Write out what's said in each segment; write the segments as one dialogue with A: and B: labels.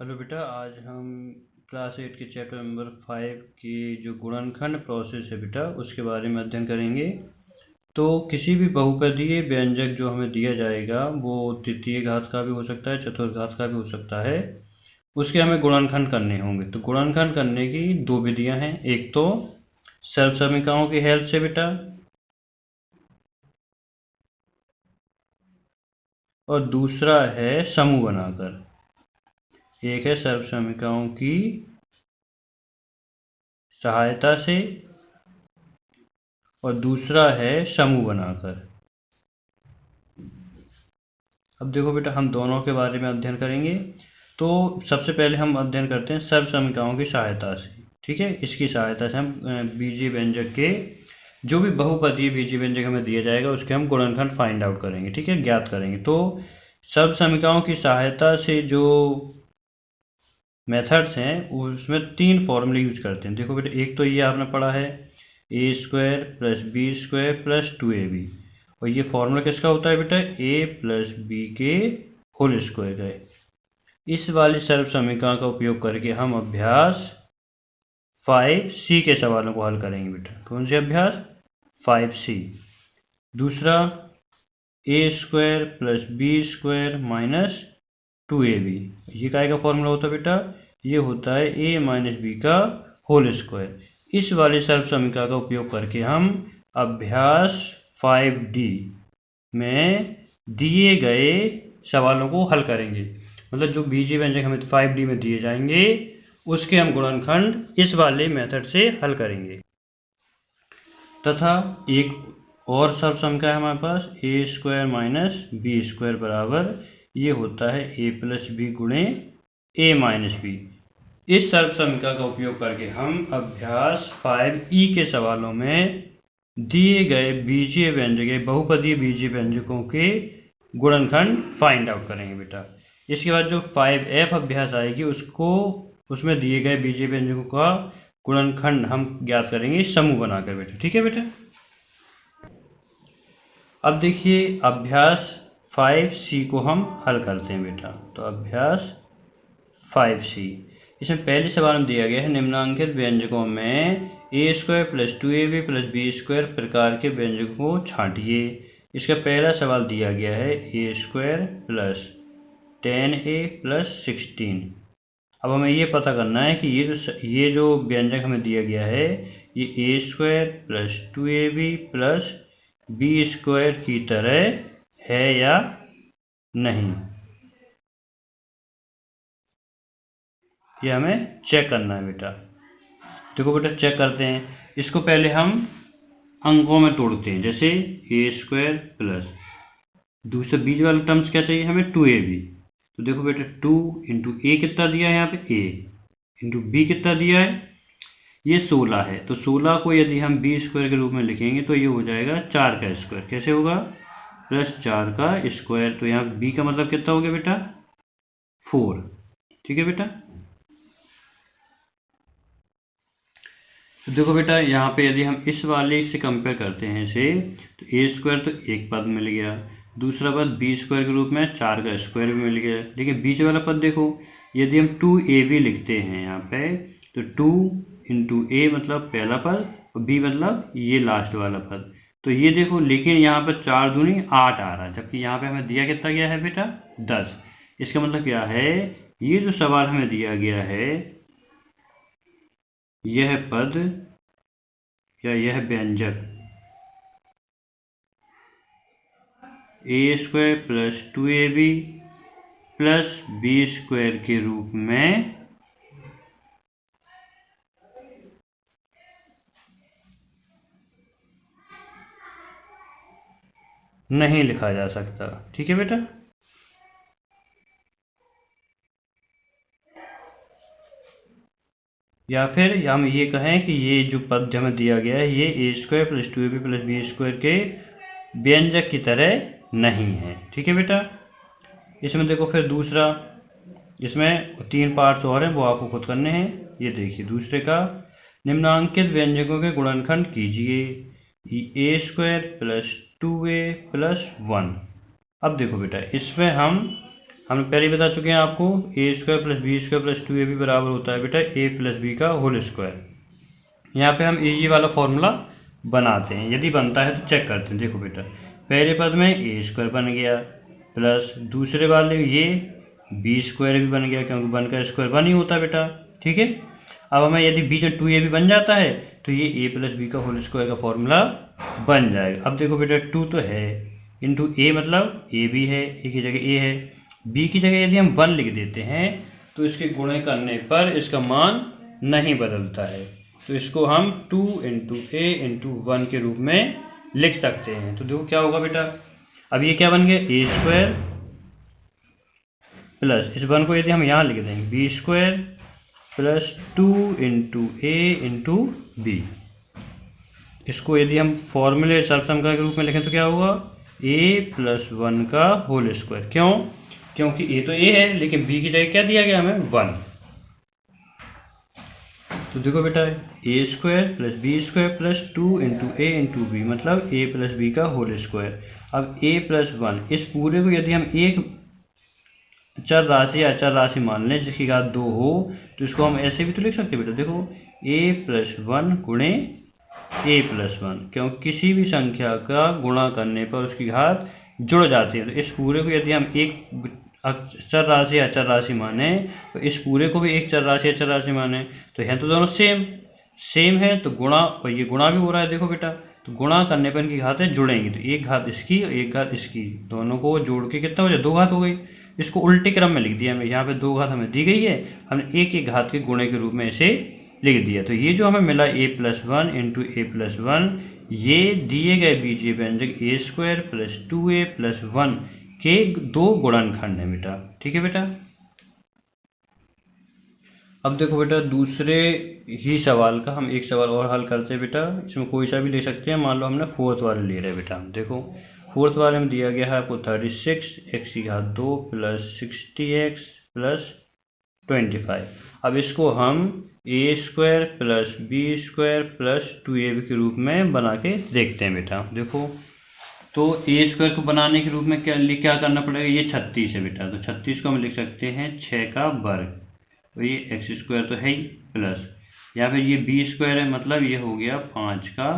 A: Hello बेटा, आज हम क्लास 8 के चैप्टर नंबर 5 की जो गुणनखंड प्रोसेस है बेटा, उसके बारे में अध्ययन करेंगे। तो किसी भी बहुपदीय व्यंजक जो हमें दिया जाएगा वो तृतीय घात का भी हो सकता है, चतुर्थ घात का भी हो सकता है। उसके हमें गुणनखंड करने होंगे। तो गुणनखंड करने की दो विधियां हैं। एक तो सर्व समीकरणों की हेल्प से बेटा, और दूसरा है समूह बनाकर। एक है सर्व समीकरणों की सहायता से और दूसरा है समूह बनाकर। अब देखो बेटा, हम दोनों के बारे में अध्ययन करेंगे। तो सबसे पहले हम अध्ययन करते हैं सर्व समीकरणों की सहायता से। ठीक है, इसकी सहायता से हम बीजीय व्यंजक के जो भी बहुपदीय बीजीय व्यंजक हमें दिया जाएगा उसके हम गुणनखंड फाइंड आउट करेंगे। ठीक है, ज्ञात करेंगे। तो सर्व समीकरणों की सहायता से जो मेथड्स हैं उसमें तीन फॉर्मूले यूज करते हैं। देखो बेटा, एक तो ये आपने पढ़ा है A square plus B square plus 2ab। और ये फॉर्मूला किसका होता है बेटा? ए प्लस बी के होल स्क्वायर का है। इस वाली सर्व समीकरण का उपयोग करके हम अभ्यास 5C के सवालों को हल करेंगे बेटा। कौन से अभ्यास? 5C। दूसरा, A square plus B square minus 2ab। ये काय का फॉर्मूला होता है बेटा? ये होता है ए माइनस बी का होल स्क्वायर। इस वाले सर्व समीकरण का उपयोग करके हम अभ्यास 5D में दिए गए सवालों को हल करेंगे। मतलब जो बीजीय व्यंजक हमें 5D में दिए जाएंगे उसके हम गुणनखंड इस वाले मेथड से हल करेंगे। तथा एक और सर्व समीकरण है हमारे पास, ए स्क्वायर माइनस बी स्क्वायर बराबर ये होता है ए प्लस बी गुणे ए माइनस बी। इस सर्व समीकरण का उपयोग करके हम अभ्यास 5E के सवालों में दिए गए बीजीय व्यंजक बहुपदीय बीजीय व्यंजकों के गुणनखंड फाइंड आउट करेंगे बेटा। इसके बाद जो 5F अभ्यास आएगी उसमें दिए गए बीजीय व्यंजकों का गुणनखंड हम ज्ञात करेंगे समूह बनाकर बेटा। ठीक है बेटा। अब देखिए, अभ्यास 5C को हम हल करते हैं बेटा। तो अभ्यास 5C, इसमें पहले सवाल में दिया गया है निम्नांकित व्यंजकों में A square plus 2ab plus B square प्रकार के व्यंजकों को छांटिए। इसका पहला सवाल दिया गया है A square plus 10a plus 16। अब हमें ये पता करना है कि ये जो व्यंजक हमें दिया गया है ये A square plus 2ab plus B square की तरह है या नहीं, ये हमें चेक करना है बेटा। देखो बेटा, चेक करते हैं। इसको पहले हम अंकों में तोड़ते हैं। जैसे ए स्क्वायर प्लस दूसरे बीच वाला टर्म्स क्या चाहिए हमें? 2ab। तो देखो बेटा, 2 इंटू ए कितना दिया है यहाँ पे? ए इंटू बी कितना दिया है? ये 16 है। तो 16 को यदि हम बी स्क्वायर के रूप में लिखेंगे तो ये हो जाएगा 4 का स्क्वायर। कैसे होगा? प्लस 4 का स्क्वायर। तो यहाँ बी का मतलब कितना हो गया बेटा? 4। ठीक है बेटा। तो देखो बेटा, यहाँ पे यदि हम इस वाले से कंपेयर करते हैं इसे, तो ए स्क्वायर तो एक पद मिल गया, दूसरा पद बी स्क्वायर के रूप में 4 का स्क्वायर भी मिल गया। लेकिन बीच वाला पद देखो, यदि हम 2ab लिखते हैं यहाँ पे, तो 2 इंटू ए मतलब पहला पद और बी मतलब ये लास्ट वाला पद। तो ये देखो, लेकिन यहाँ पर 4 दूनी 8 आ रहा है, जबकि यहाँ पे हमें दिया कितना गया है बेटा? 10। इसका मतलब क्या है? ये जो सवाल हमें दिया गया है यह पद या यह व्यंजक A square plus 2ab plus B square के रूप में नहीं लिखा जा सकता। ठीक है बेटा। या फिर हम ये कहें कि ये जो पद हमें दिया गया है ये A square plus 2ab plus B square के व्यंजक की तरह नहीं है। ठीक है बेटा। इसमें देखो फिर दूसरा, इसमें 3 पार्ट्स और हैं, वो आपको खुद करने हैं। ये देखिए दूसरे का, निम्नांकित व्यंजकों के गुणनखंड कीजिए। ए स्क्वायर प्लस 2a प्लस 1। अब देखो बेटा, इसमें हम हमने पहले ही बता चुके हैं आपको, A square plus B square plus 2ab बराबर होता है बेटा ए प्लस बी का होल स्क्वायर। यहाँ पे हम ये वाला फॉर्मूला बनाते हैं, यदि बनता है तो चेक करते हैं। देखो बेटा, पहले पद में ए स्क्वायर बन गया, प्लस दूसरे वाले ये बी स्क्वायर भी बन गया, क्योंकि 1 का स्क्वायर 1 ही होता है बेटा। ठीक है, अब हमें यदि बीच में 2ab बन जाता है तो ये ए प्लस बी का होल स्क्वायर का फॉर्मूला बन जाएगा। अब देखो बेटा, 2 तो है, इंटू ए मतलब ए भी है, ए की जगह ए है, बी की जगह यदि हम 1 लिख देते हैं तो इसके गुणे करने पर इसका मान नहीं बदलता है, तो इसको हम 2 इंटू ए इंटू 1 के रूप में लिख सकते हैं। तो देखो क्या होगा बेटा, अब ये क्या बन गया, ए स्क्वायर प्लस इस 1 को यदि हम यहाँ लिख देंगे B square plus 2 into A into B. इसको यदि हम फॉर्मूले सर्वसंख्या के रूप में लिखें तो क्या होगा, ए प्लस 1 का होल स्क्वायर। क्यों, क्योंकि ए तो ए है, लेकिन बी की जगह क्या दिया गया हमें, 1। तो देखो बेटा, A square plus B square plus 2 into A into B मतलब ए प्लस बी का होल स्क्वायर। अब ए प्लस 1, इस पूरे को यदि हम एक चर राशि या अचर राशि मान लें जिसकी घात 2 हो, तो इसको हम ऐसे भी तो लिख सकते हैं बेटा। देखो, ए प्लस 1 गुणे ए प्लस 1, क्योंकि किसी भी संख्या का गुणा करने पर उसकी घात जुड़ जाती है। तो इस पूरे को यदि हम एक चर राशि या अचर राशि माने तो इस पूरे को भी एक चर राशि अचर राशि माने, तो यहाँ तो दोनों सेम है, तो गुणा, और ये गुणा भी हो रहा है। देखो बेटा, तो गुणा करने पर इनकी घातें जुड़ेंगी, तो एक घात इसकी और एक घात इसकी, दोनों को जोड़ के कितना हो जाए, 2 घात हो गई। इसको उल्टे क्रम में लिख दिया हमें, यहाँ पे 2 घात हमें दी गई है, हमने एक एक घात के गुणे के रूप में इसे लिख दिया। तो ये जो हमें मिला ए प्लस 1 इंटू ए प्लस 1, ये दिए गए बीजीय व्यंजक A square plus 2a plus 1 के 2 गुणनखंड है बेटा। ठीक है बेटा, अब देखो बेटा, दूसरे ही सवाल का हम एक सवाल और हल करते हैं बेटा। इसमें कोई सा भी ले सकते हैं, मान लो हमने 4th वाले ले रहे हैं बेटा। देखो 4th वाले में दिया गया है आपको 36 x की घात 2 प्लस 60x प्लस 25। अब इसको हम A square plus B square plus 2ab के रूप में बना के देखते हैं बेटा। देखो, तो ए स्क्वायर को बनाने के रूप में क्या करना पड़ेगा, ये 36 है बेटा, तो 36 को हम लिख सकते हैं 6 का वर्ग, तो ये एक्स स्क्वायर तो है ही, प्लस या फिर ये बी स्क्वायर है, मतलब ये हो गया 5 का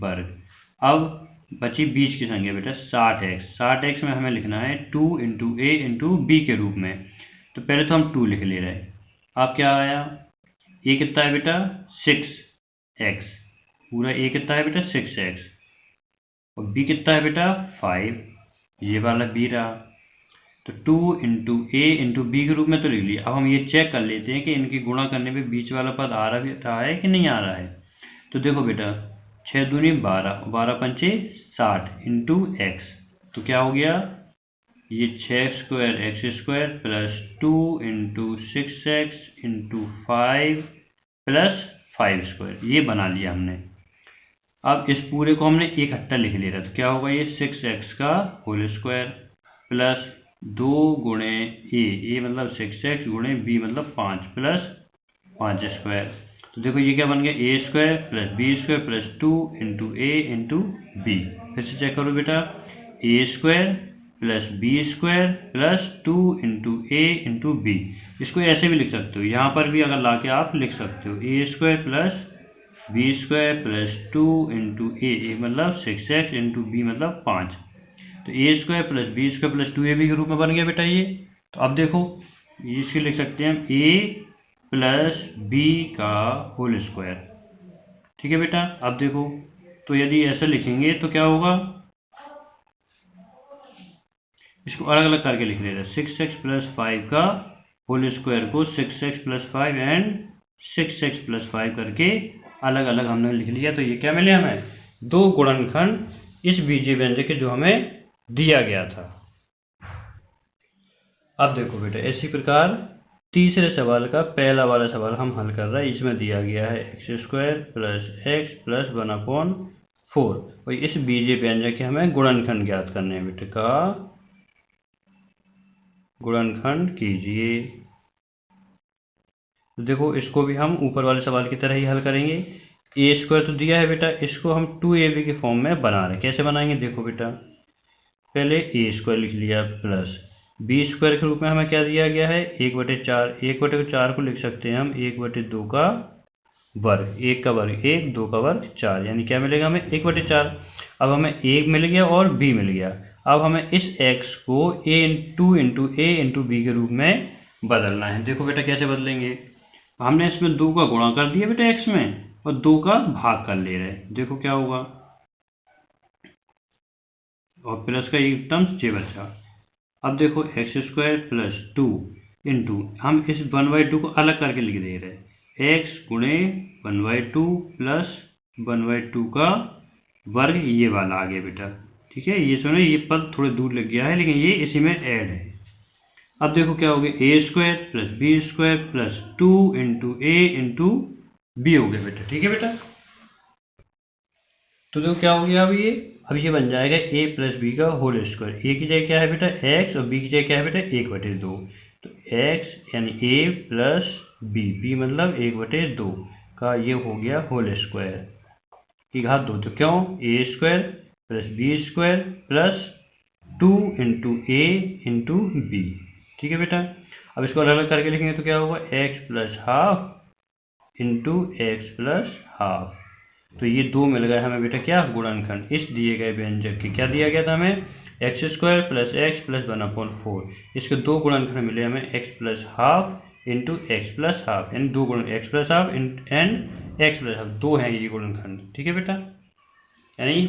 A: वर्ग। अब बची बीच की संख्या बेटा 60x में हमें लिखना है 2 इंटू ए इंटू बी के रूप में। तो पहले तो हम 2 लिख ले रहे हैं, अब क्या आया, ए कितना है बेटा 6x, पूरा ए कितना है बेटा 6x, और बी कितना है बेटा 5, ये वाला बी रहा। तो 2 इंटू ए इंटू बी के रूप में तो लिख लिया। अब हम ये चेक कर लेते हैं कि इनकी गुणा करने पे बीच वाला पद आ रहा है कि नहीं आ रहा है। तो देखो बेटा, 6 दूनी 12, 12 पंचे 60 इंटू एक्स, तो क्या हो गया, ये 6 square x square plus 2 into 6x into 5 plus 5 square, ये बना लिया हमने। अब इस पूरे को हमने इकट्ठा लिख लिया, तो क्या होगा, ये 6x का होल स्क्वायर प्लस 2 गुणे ए मतलब 6x गुणे बी मतलब 5 प्लस 5 स्क्वायर। तो देखो ये क्या बन गया, A square plus B square plus 2 into A into B. फिर से चेक करो बेटा, A square plus B square plus 2 into A into B. इसको ऐसे भी लिख सकते हो, यहाँ पर भी अगर लाके आप लिख सकते हो, A square plus B square plus 2 into A मतलब 6x इंटू बी मतलब 5। तो A square plus B square plus 2ab के रूप में बन गया बेटा ये। तो अब देखो, इसके लिख सकते हैं हम ए प्लस बी का होल स्क्वायर। ठीक है बेटा, अब देखो, तो यदि ऐसा लिखेंगे तो क्या होगा, इसको अलग अलग करके लिख रहे हैं, 6x प्लस 5 का होल स्क्वायर को 6x plus 5 and 6x plus 5 करके अलग अलग हमने लिख लिया। तो ये क्या मिले हमें, 2 गुणनखंड इस बीजीय व्यंजक के जो हमें दिया गया था। अब देखो बेटा, इसी प्रकार तीसरे सवाल का पहला वाला सवाल हम हल कर रहे हैं। इसमें दिया गया है x square plus x plus 1/4, और इस बीजीय व्यंजक के हमें गुणनखंड ज्ञात करने हैं। बेटे का गुणनखंड कीजिए। तो देखो, इसको भी हम ऊपर वाले सवाल की तरह ही हल करेंगे। ए स्क्वायर तो दिया है बेटा, इसको हम 2ab के फॉर्म में बना रहे हैं। कैसे बनाएंगे, देखो बेटा, पहले ए स्क्वायर लिख लिया प्लस बी स्क्वायर के रूप में हमें क्या दिया गया है 1/4। 1/4 को लिख सकते हैं हम 1/2 का वर्ग, 1 का वर्ग 1, 2 का वर्ग 4, यानी क्या मिलेगा हमें 1/4। अब हमें a मिल गया और b मिल गया। अब हमें इस x को a इंटू b के रूप में बदलना है। देखो बेटा कैसे बदलेंगे, हमने इसमें 2 का गुणा कर दिया बेटा x में और 2 का भाग कर ले रहे हैं। देखो क्या होगा, और प्लस का एक टर्म्स जे बचा। अब देखो x² प्लस 2 इंटू, हम इस 1/2 को अलग करके लिख दे रहे हैं, x गुणे 1/2 प्लस 1/2 का वर्ग, ये वाला आ गया बेटा। ठीक है, ये सुनो, ये पद थोड़े दूर लग गया है लेकिन ये इसी में ऐड है। अब देखो क्या हो गया, a² plus b² plus 2 into a into B हो गया बेटा। ठीक है बेटा, तो देखो क्या हो गया, अब ये बन जाएगा a प्लस बी का होल स्क्वायर। a की जगह क्या है बेटा x और b की जगह क्या है बेटा 1/2। तो x यानी a प्लस b मतलब 1/2 का ये हो गया होल स्क्वायर की घात 2। तो क्यों, a² plus b² plus 2 into a into B. ठीक है बेटा, अब इसको अलग अलग करके लिखेंगे तो क्या होगा, x plus half into x plus half. तो ये 2 मिल गए हमें बेटा क्या, गुणनखंड। इस दिए गए व्यंजक के क्या दिया गया था हमें, x² प्लस x प्लस 1/4। इसके 2 गुणनखंड मिले हमें x plus half into x plus half, यानी 2 गुण x plus half and x plus half, 2 हैं ये गुणनखंड। ठीक है बेटा, यानी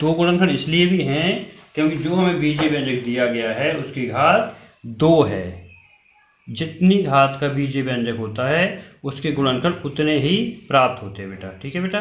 A: दो गुणनखंड इसलिए भी हैं क्योंकि जो हमें बीजीय व्यंजक दिया गया है उसकी घात 2 है। जितनी घात का बीजीय व्यंजक होता है उसके गुणनखंड उतने ही प्राप्त होते हैं बेटा। ठीक है बेटा।